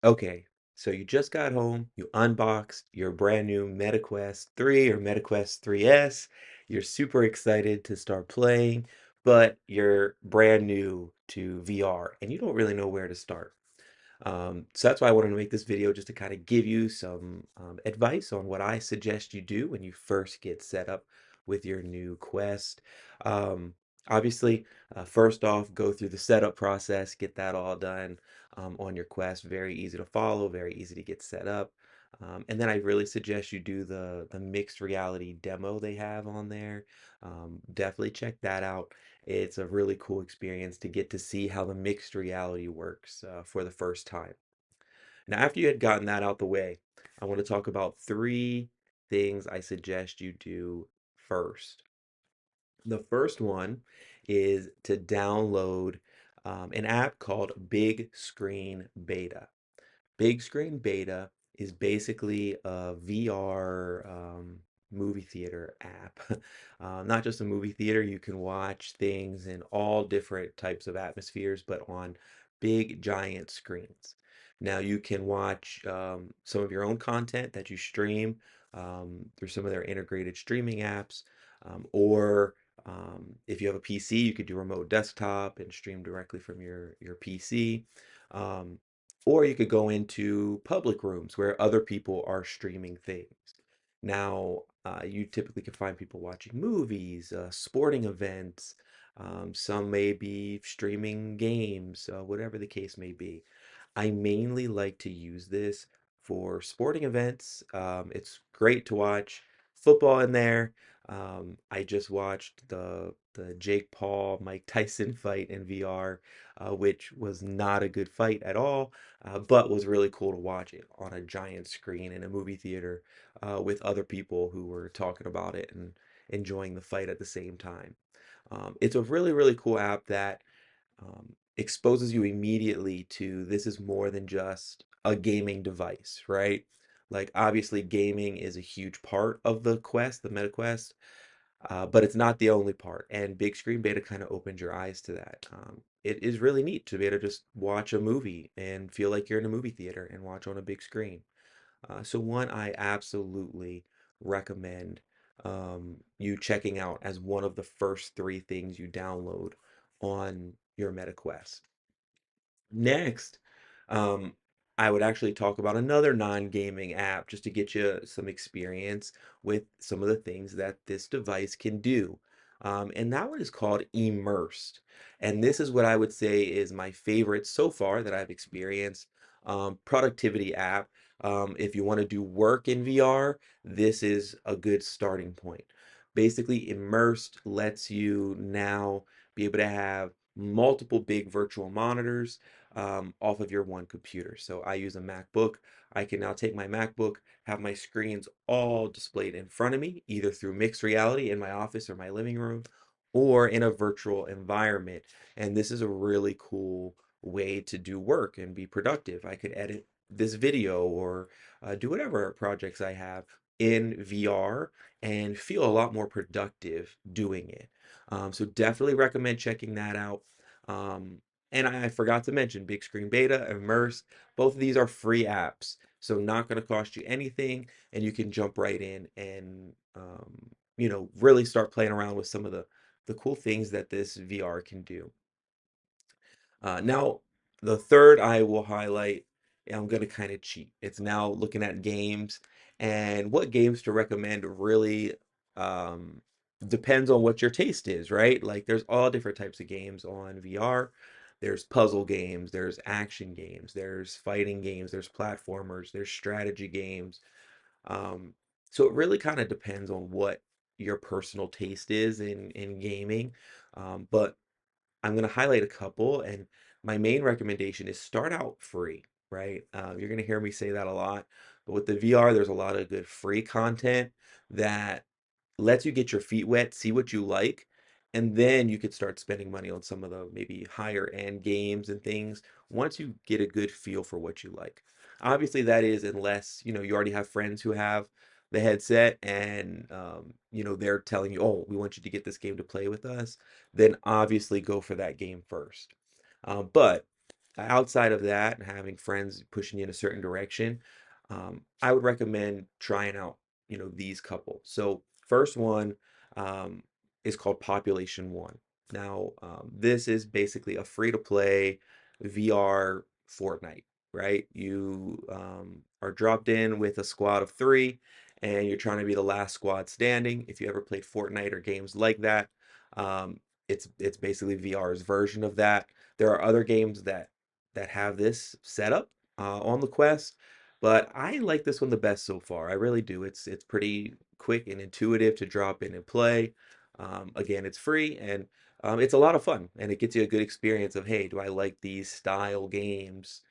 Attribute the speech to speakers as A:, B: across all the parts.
A: Okay, so you just got home, you unboxed your brand new MetaQuest 3 or MetaQuest 3S. You're super excited to start playing, but you're brand new to VR and you don't really know where to start. So that's why I wanted to make this video just to kind of give you some advice on what I suggest you do when you first get set up with your new Quest. Um, Obviously, first off, go through the setup process, get that all done on your Quest. Very easy to follow, very easy to get set up. And then I really suggest you do the mixed reality demo they have on there. Definitely check that out. It's a really cool experience to get to see how the mixed reality works for the first time. Now, after you had gotten that out the way, I want to talk about three things I suggest you do first. The first one is to download an app called Big Screen Beta. Big Screen Beta is basically a VR movie theater app. Not just a movie theater, you can watch things in all different types of atmospheres, but on big giant screens. Now you can watch some of your own content that you stream through some of their integrated streaming apps, or if you have a PC, you could do remote desktop and stream directly from your PC. Um, or you could go into public rooms where other people are streaming things. Now, you typically can find people watching movies, sporting events. Some may be streaming games, whatever the case may be. I mainly like to use this for sporting events. It's great to watch football in there. I just watched the Jake Paul Mike Tyson fight in VR, which was not a good fight at all, but was really cool to watch it on a giant screen in a movie theater with other people who were talking about it and enjoying the fight at the same time. It's a really, really cool app that exposes you immediately to this is more than just a gaming device, right? Like, obviously, gaming is a huge part of the Quest, the Meta Quest, but it's not the only part. And Big Screen Beta kind of opens your eyes to that. It is really neat to be able to just watch a movie and feel like you're in a movie theater and watch on a big screen. So one I absolutely recommend you checking out as one of the first three things you download on your MetaQuest. Next, um, I would actually talk about another non-gaming app just to get you some experience with some of the things that this device can do. And that one is called Immersed. And this is what I would say is my favorite so far that I've experienced productivity app. If you want to do work in VR, this is a good starting point. Basically, Immersed lets you now be able to have multiple big virtual monitors off of your one computer. So I use a MacBook. I can now take my MacBook, have my screens all displayed in front of me, either through mixed reality in my office or my living room, or in a virtual environment. And this is a really cool way to do work and be productive. I could edit this video or do whatever projects I have in VR and feel a lot more productive doing it. So definitely recommend checking that out. Um, and I forgot to mention Big Screen Beta, Immerse. Both of these are free apps, so not going to cost you anything, and you can jump right in and really start playing around with some of the cool things that this VR can do. Now, the third I will highlight, I'm going to kind of cheat. It's now looking at games and what games to recommend really um, depends on what your taste is, right? Like there's all different types of games on VR. There's puzzle games, there's action games, there's fighting games, there's platformers, there's strategy games. Um, so it really kind of depends on what your personal taste is in gaming. But I'm going to highlight a couple, and my main recommendation is start out free, right? You're going to hear me say that a lot, but with the VR, there's a lot of good free content that lets you get your feet wet, see what you like, and then you could start spending money on some of the maybe higher end games and things once you get a good feel for what you like. Obviously, that is unless, you already have friends who have the headset and they're telling you, "Oh, we want you to get this game to play with us," then obviously go for that game first. But outside of that, and having friends pushing you in a certain direction, I would recommend trying out, these couple. So first one um, is called Population One. Now, this is basically a free-to-play VR Fortnite, right? You are dropped in with a squad of three, and you're trying to be the last squad standing. If you ever played Fortnite or games like that, um, it's basically VR's version of that. There are other games that have this setup on the Quest, but I like this one the best so far. I really do. It's pretty quick and intuitive to drop in and play. Again, it's free and it's a lot of fun, and it gets you a good experience of, hey, do I like these style games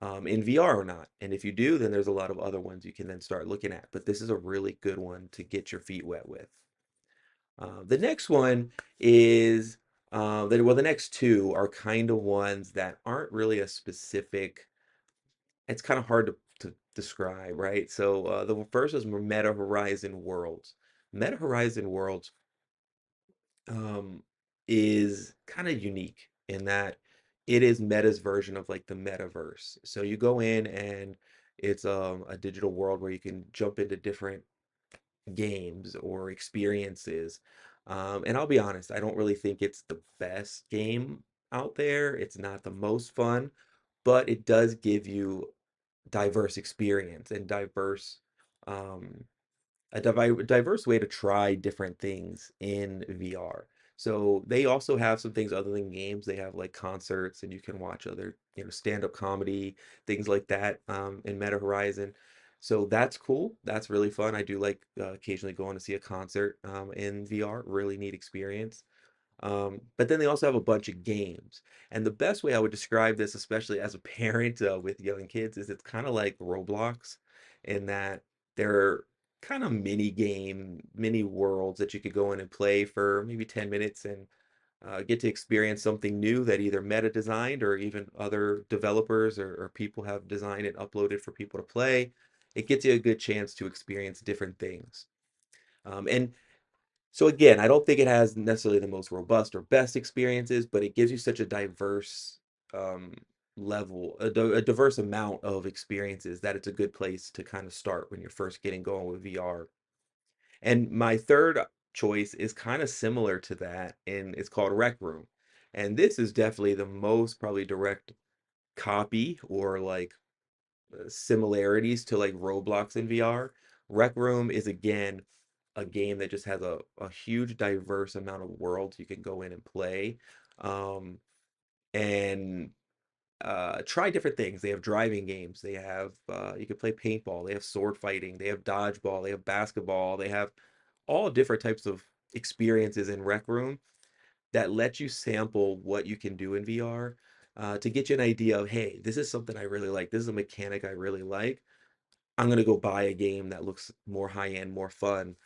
A: in VR or not? And if you do, then there's a lot of other ones you can then start looking at. But this is a really good one to get your feet wet with. The next one is the next two are kind of ones that aren't really a specific. It's kind of hard to describe, right? So the first is Meta Horizon Worlds. Meta Horizon Worlds um, is kind of unique in that it is Meta's version of like the metaverse. So you go in and it's a digital world where you can jump into different games or experiences. And I'll be honest, I don't really think it's the best game out there. It's not the most fun, but it does give you diverse experience and um, diverse way to try different things in VR. So they also have some things other than games. They have like concerts, and you can watch other, stand-up comedy, things like that, in Meta Horizon. So that's cool. That's really fun. I do like occasionally going to see a concert in VR. Really neat experience. But then they also have a bunch of games. And the best way I would describe this, especially as a parent with young kids, is it's kind of like Roblox in that they're kind of mini worlds that you could go in and play for maybe 10 minutes and get to experience something new that either Meta designed or even other developers or people have designed and uploaded for people to play. It gets you a good chance to experience different things. And so again, I don't think it has necessarily the most robust or best experiences, but it gives you such a diverse um, a diverse amount of experiences that it's a good place to kind of start when you're first getting going with VR. And my third choice is kind of similar to that, and it's called Rec Room. And this is definitely the most probably direct copy or like similarities to like Roblox in VR. Rec Room is again a game that just has a huge diverse amount of worlds you can go in and play. Um, and try different things. They have driving games. They have you can play paintball. They have sword fighting. They have dodgeball. They have basketball. They have all different types of experiences in Rec Room that let you sample what you can do in VR to get you an idea of, hey, this is something I really like. This is a mechanic I really like. I'm gonna go buy a game that looks more high end, more fun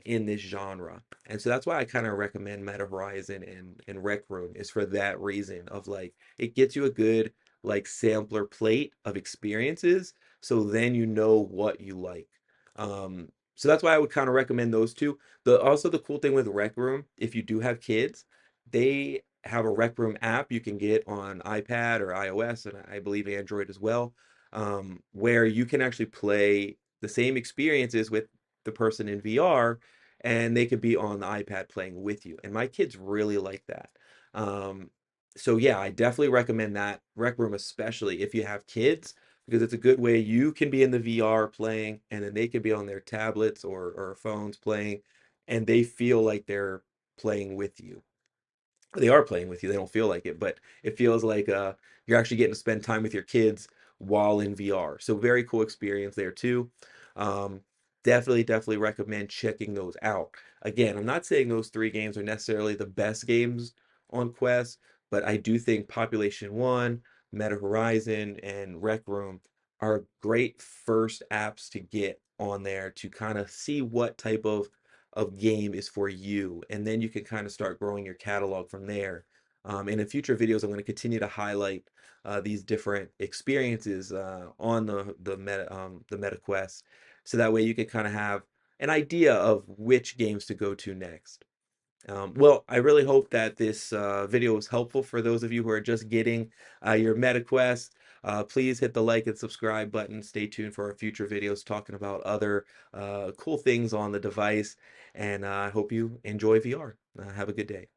A: in this genre. And so that's why I kind of recommend Meta Horizon and Rec Room is for that reason of like it gets you a good like sampler plate of experiences, so then you know what you like. So that's why I would kind of recommend those two. The cool thing with Rec Room, if you do have kids, they have a Rec Room app you can get on iPad or iOS, and I believe Android as well, where you can actually play the same experiences with the person in VR, and they could be on the iPad playing with you. And my kids really like that. Um, so yeah, I definitely recommend that Rec Room, especially if you have kids, because it's a good way you can be in the VR playing, and then they can be on their tablets or phones playing, and they feel like they're playing with you. They are playing with you. They don't feel like it, but it feels like you're actually getting to spend time with your kids while in VR. So very cool experience there too. Um, definitely recommend checking those out. Again, I'm not saying those three games are necessarily the best games on Quest, but I do think Population One, Meta Horizon, and Rec Room are great first apps to get on there to kind of see what type of game is for you, and then you can kind of start growing your catalog from there. And in future videos, I'm going to continue to highlight these different experiences on the Meta Quest, so that way you can kind of have an idea of which games to go to next. Well, I really hope that this video was helpful for those of you who are just getting your MetaQuest. Please hit the like and subscribe button. Stay tuned for our future videos talking about other cool things on the device. And I hope you enjoy VR. Have a good day.